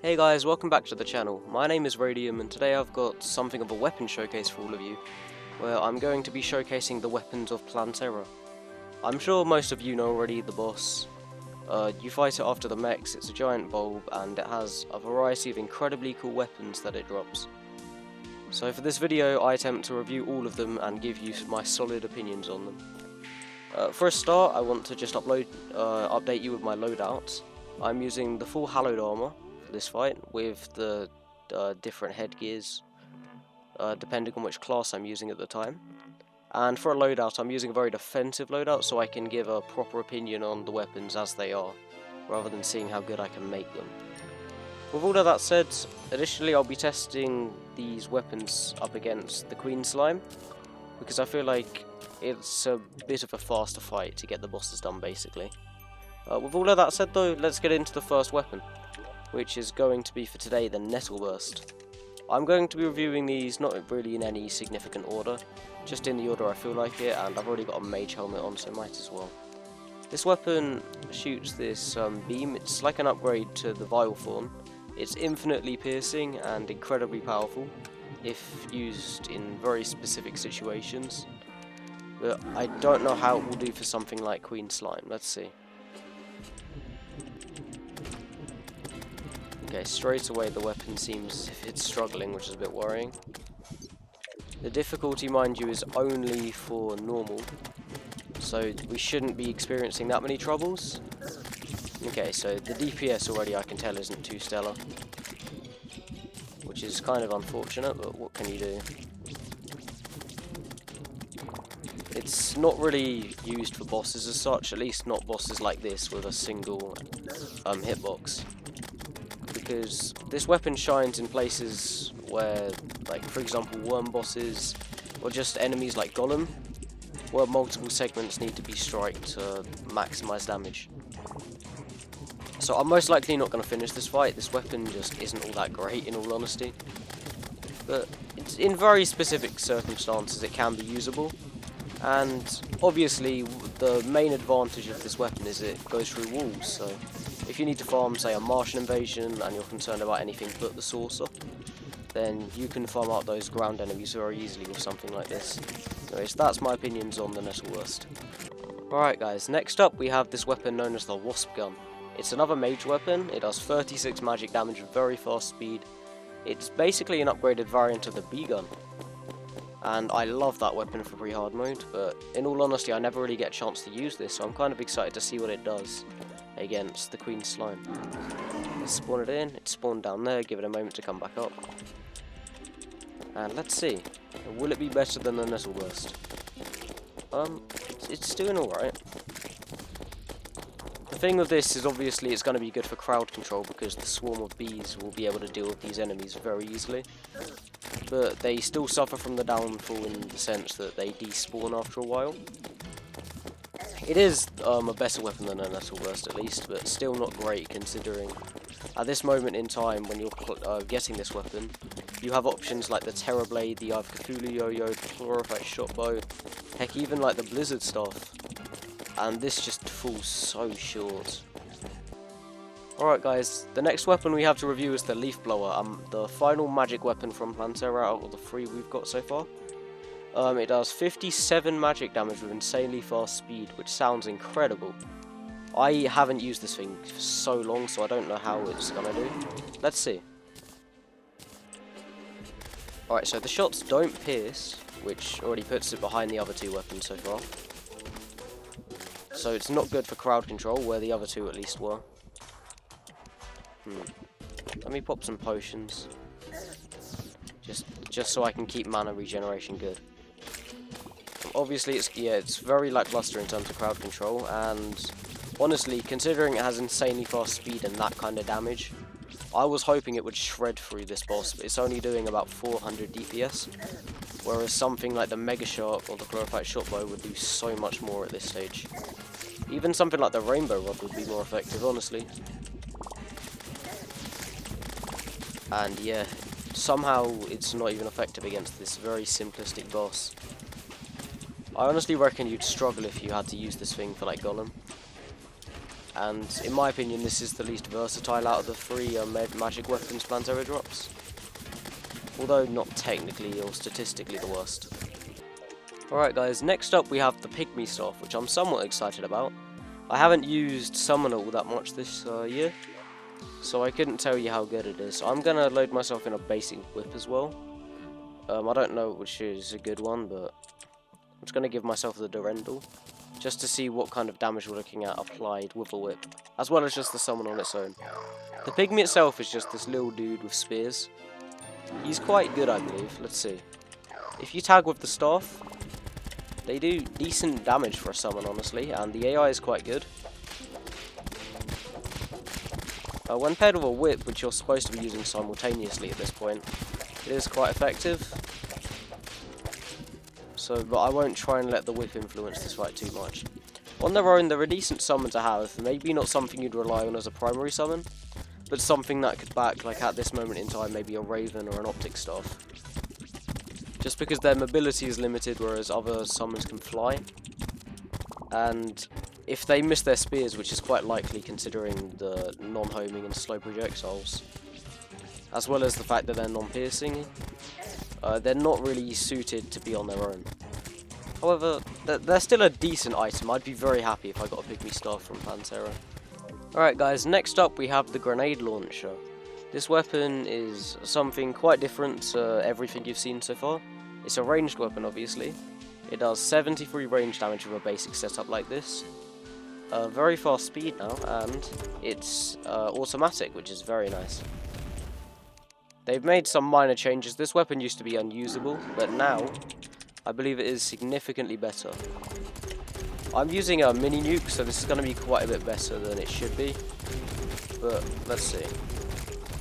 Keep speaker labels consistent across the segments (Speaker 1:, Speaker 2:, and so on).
Speaker 1: Hey guys, welcome back to the channel. My name is Radium and today I've got something of a weapon showcase for all of you, where I'm going to be showcasing the weapons of Plantera. I'm sure most of you know already the boss. You fight it after the mechs, it's a giant bulb and it has a variety of incredibly cool weapons that it drops. So for this video I attempt to review all of them and give you my solid opinions on them. For a start I want to just update you with my loadouts. I'm using the full hallowed armor this fight with the different headgears depending on which class I'm using at the time. And for a loadout I'm using a very defensive loadout so I can give a proper opinion on the weapons as they are, rather than seeing how good I can make them. With all of that said, additionally I'll be testing these weapons up against the Queen Slime, because I feel like it's a bit of a faster fight to get the bosses done basically. With all of that said though, let's get into the first weapon, which is going to be for today the Nettle Burst. I'm going to be reviewing these not really in any significant order, just in the order I feel like it, and I've already got a mage helmet on so might as well. This weapon shoots this beam. It's like an upgrade to the Vile Thorn. It's infinitely piercing and incredibly powerful if used in very specific situations, but I don't know how it will do for something like Queen Slime. Let's see. Okay, straight away the weapon seems if it's struggling, which is a bit worrying. The difficulty, mind you, is only for normal, so we shouldn't be experiencing that many troubles. Okay, so the DPS already I can tell isn't too stellar, which is kind of unfortunate, but what can you do? It's not really used for bosses as such, at least not bosses like this with a single hitbox. Because this weapon shines in places where, like for example, worm bosses, or just enemies like Golem, where multiple segments need to be striked to maximise damage. So I'm most likely not going to finish this fight. This weapon just isn't all that great in all honesty. But it's, in very specific circumstances it can be usable. And obviously the main advantage of this weapon is it goes through walls, so if you need to farm, say, a Martian invasion and you're concerned about anything but the saucer, then you can farm out those ground enemies very easily with something like this. Anyways, that's my opinions on the Nettle Burst. Alright guys, next up we have this weapon known as the Wasp Gun. It's another mage weapon. It does 36 magic damage with very fast speed. It's basically an upgraded variant of the Bee Gun. And I love that weapon for pre-hard mode, but in all honesty I never really get a chance to use this, so I'm kind of excited to see what it does against the Queen Slime. Let's spawn it in. It spawned down there, give it a moment to come back up. And let's see, will it be better than the Nettle Burst? It's doing alright. The thing with this is obviously it's going to be good for crowd control because the swarm of bees will be able to deal with these enemies very easily. But they still suffer from the downfall in the sense that they despawn after a while. It is a better weapon than a Nettle Burst at least, but still not great considering at this moment in time when you're getting this weapon, you have options like the Terror Blade, the Eye of Cthulhu Yo-Yo, the Chlorophyte Shotbow, heck even like the Blizzard Staff, and this just falls so short. Alright guys, the next weapon we have to review is the Leaf Blower, the final magic weapon from Plantera out of the 3 we've got so far. It does 57 magic damage with insanely fast speed, which sounds incredible. I haven't used this thing for so long, so I don't know how it's gonna do. Let's see. Alright, so the shots don't pierce, which already puts it behind the other 2 weapons so far. So it's not good for crowd control, where the other 2 at least were. Let me pop some potions. Just so I can keep mana regeneration good. Obviously, it's very lackluster in terms of crowd control, and honestly, considering it has insanely fast speed and that kind of damage, I was hoping it would shred through this boss, but it's only doing about 400 DPS, whereas something like the Mega Shark or the Chlorophyte Shotbow would do so much more at this stage. Even something like the Rainbow Rod would be more effective, honestly. And yeah, somehow it's not even effective against this very simplistic boss. I honestly reckon you'd struggle if you had to use this thing for like Golem. and in my opinion this is the least versatile out of the three magic weapons Plantera drops. Although not technically or statistically the worst. Alright guys, next up we have the Pygmy Soft, which I'm somewhat excited about. I haven't used Summon all that much this year, so I couldn't tell you how good it is. I'm going to load myself in a basic whip as well. I don't know which is a good one, but I'm just going to give myself the Durendal, just to see what kind of damage we're looking at applied with a whip, as well as just the Summon on its own. The Pygmy itself is just this little dude with spears. He's quite good, I believe. Let's see. If you tag with the staff, they do decent damage for a summon, honestly, and the AI is quite good. When paired with a whip, which you're supposed to be using simultaneously at this point, it is quite effective. But I won't try and let the whip influence this fight too much. On their own, they're a decent summon to have, maybe not something you'd rely on as a primary summon, but something that could back, like at this moment in time, maybe a Raven or an Optic Staff. Just because their mobility is limited, whereas other summons can fly. And if they miss their spears, which is quite likely considering the non-homing and slow projectiles, as well as the fact that they're non-piercing, they're not really suited to be on their own. However, they're still a decent item. I'd be very happy if I got a Pygmy Staff from Plantera. Alright guys, next up we have the Grenade Launcher. This weapon is something quite different to everything you've seen so far. It's a ranged weapon, obviously. It does 73 range damage with a basic setup like this. Very fast speed now, and it's automatic, which is very nice. They've made some minor changes. This weapon used to be unusable, but now I believe it is significantly better. I'm using a mini nuke, so this is going to be quite a bit better than it should be. But let's see.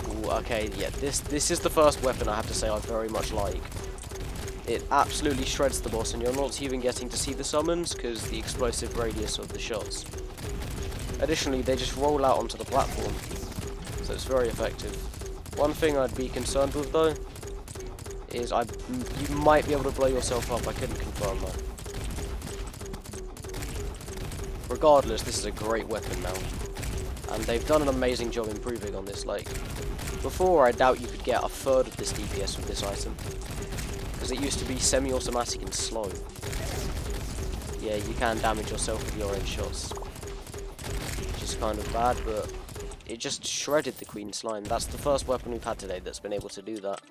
Speaker 1: Ooh, okay, yeah, this is the first weapon I have to say I very much like. It absolutely shreds the boss, and you're not even getting to see the summons because the explosive radius of the shots. Additionally, they just roll out onto the platform, so it's very effective. One thing I'd be concerned with though is you might be able to blow yourself up. I couldn't confirm that. Regardless, this is a great weapon now, and they've done an amazing job improving on this. Like before, I doubt you could get a third of this DPS with this item, because it used to be semi-automatic and slow. Yeah, you can damage yourself with your own shots, which is kind of bad, but it just shredded the Queen Slime. That's the first weapon we've had today that's been able to do that.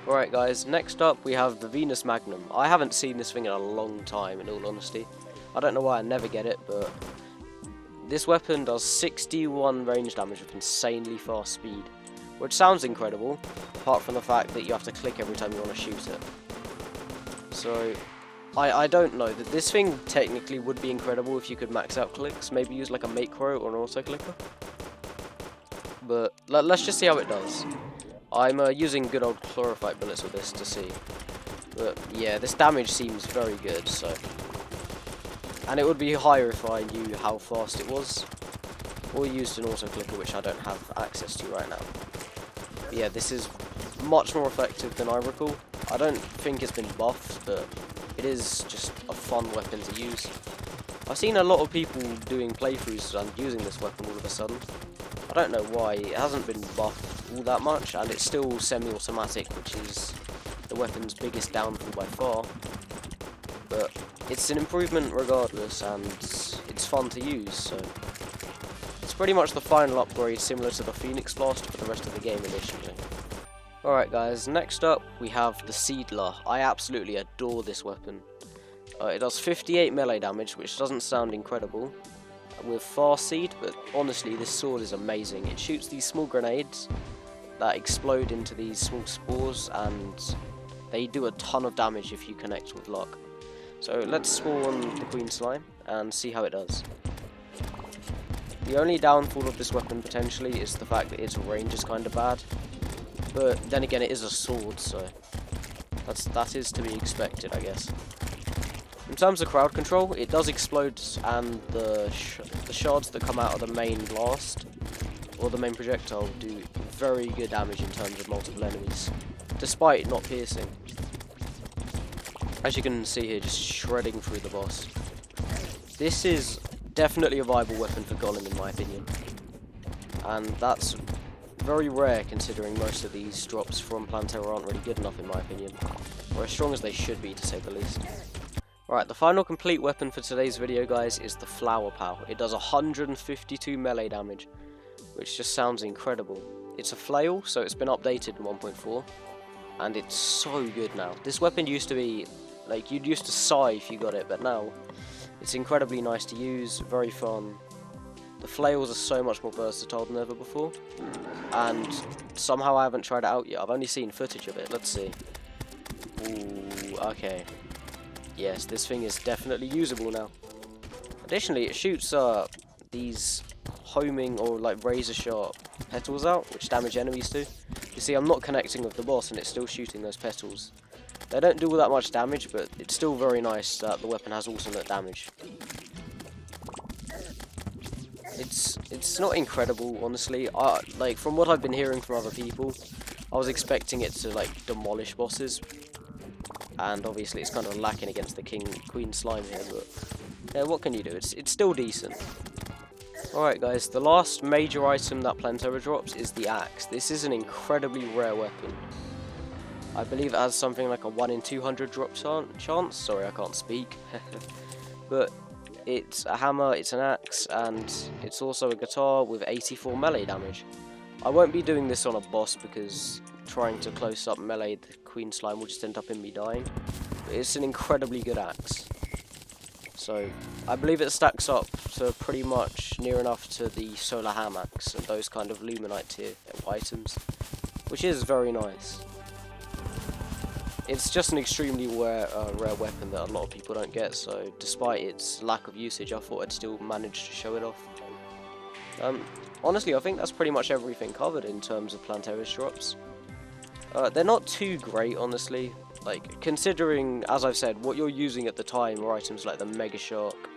Speaker 1: Alright guys, next up we have the Venus Magnum. I haven't seen this thing in a long time, in all honesty. I don't know why I never get it, but this weapon does 61 range damage with insanely fast speed, which sounds incredible, apart from the fact that you have to click every time you want to shoot it. So, I don't know, that this thing technically would be incredible if you could max out clicks, maybe use like a macro or an auto clicker. But let's just see how it does. I'm using good old chlorophyte bullets with this to see. But yeah, this damage seems very good, so. And it would be higher if I knew how fast it was, or used an auto clicker, which I don't have access to right now. But yeah, this is much more effective than I recall. I don't think it's been buffed, but it is just a fun weapon to use. I've seen a lot of people doing playthroughs and using this weapon all of a sudden. I don't know why. It hasn't been buffed all that much, and it's still semi-automatic, which is the weapon's biggest downfall by far. But it's an improvement regardless, and it's fun to use, so it's pretty much the final upgrade, similar to the Phoenix Blast for the rest of the game initially. Alright guys, next up we have the Seedler. I absolutely adore this weapon. It does 58 melee damage, which doesn't sound incredible with fast seed, but honestly this sword is amazing. It shoots these small grenades that explode into these small spores, and they do a ton of damage if you connect with luck. So let's spawn the Queen Slime and see how it does. The only downfall of this weapon potentially is the fact that its range is kind of bad, but then again it is a sword, so that is to be expected, I guess. In terms of crowd control, it does explode, and the shards that come out of the main blast, or the main projectile, do very good damage in terms of multiple enemies, despite not piercing. As you can see here, just shredding through the boss. This is definitely a viable weapon for Golem in my opinion. And that's very rare considering most of these drops from Plantera aren't really good enough in my opinion. Or as strong as they should be to say the least. Right, the final complete weapon for today's video, guys, is the Flower Pow. It does 152 melee damage, which just sounds incredible. It's a flail, so it's been updated in 1.4, and it's so good now. This weapon used to be, like, you'd used to sigh if you got it, but now it's incredibly nice to use, very fun. The flails are so much more versatile than ever before, and somehow I haven't tried it out yet. I've only seen footage of it. Let's see. Ooh, okay. Yes, this thing is definitely usable now. Additionally, it shoots these homing or like razor sharp petals out, which damage enemies too. You see, I'm not connecting with the boss and it's still shooting those petals. They don't do all that much damage, but it's still very nice that the weapon has alternate damage. It's not incredible, honestly. Like, from what I've been hearing from other people, I was expecting it to like demolish bosses. And obviously it's kind of lacking against the Queen Slime here, but yeah, what can you do? It's still decent. Alright guys, the last major item that Plantera drops is the axe. This is an incredibly rare weapon. I believe it has something like a 1 in 200 drop chance. Sorry, I can't speak. But it's a hammer, it's an axe, and it's also a guitar with 84 melee damage. I won't be doing this on a boss because trying to close up melee the Queen Slime will just end up in me dying. But it's an incredibly good axe. So I believe it stacks up to pretty much near enough to the Solar Ham axe and those kind of Luminite tier items, which is very nice. It's just an extremely rare weapon that a lot of people don't get, so despite its lack of usage, I thought I'd still manage to show it off. Honestly, I think that's pretty much everything covered in terms of Plantera's drops. They're not too great, honestly. Like, considering, as I've said, what you're using at the time are items like the Mega Shark,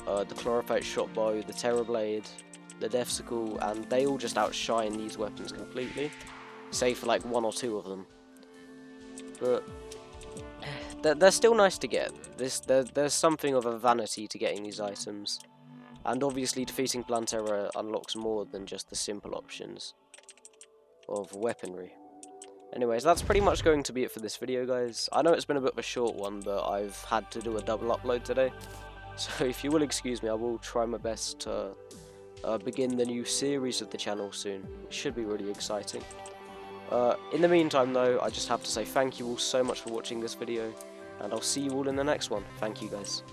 Speaker 1: the Chlorophyte Shot Bow, the Terror Blade, the Death Sickle, and they all just outshine these weapons completely, save for like 1 or 2 of them. But they're still nice to get. There's something of a vanity to getting these items, and obviously defeating Plantera unlocks more than just the simple options of weaponry. Anyways, that's pretty much going to be it for this video, guys. I know it's been a bit of a short one, but I've had to do a double upload today, so if you will excuse me, I will try my best to begin the new series of the channel soon. It should be really exciting. In the meantime though, I just have to say thank you all so much for watching this video, and I'll see you all in the next one. Thank you guys.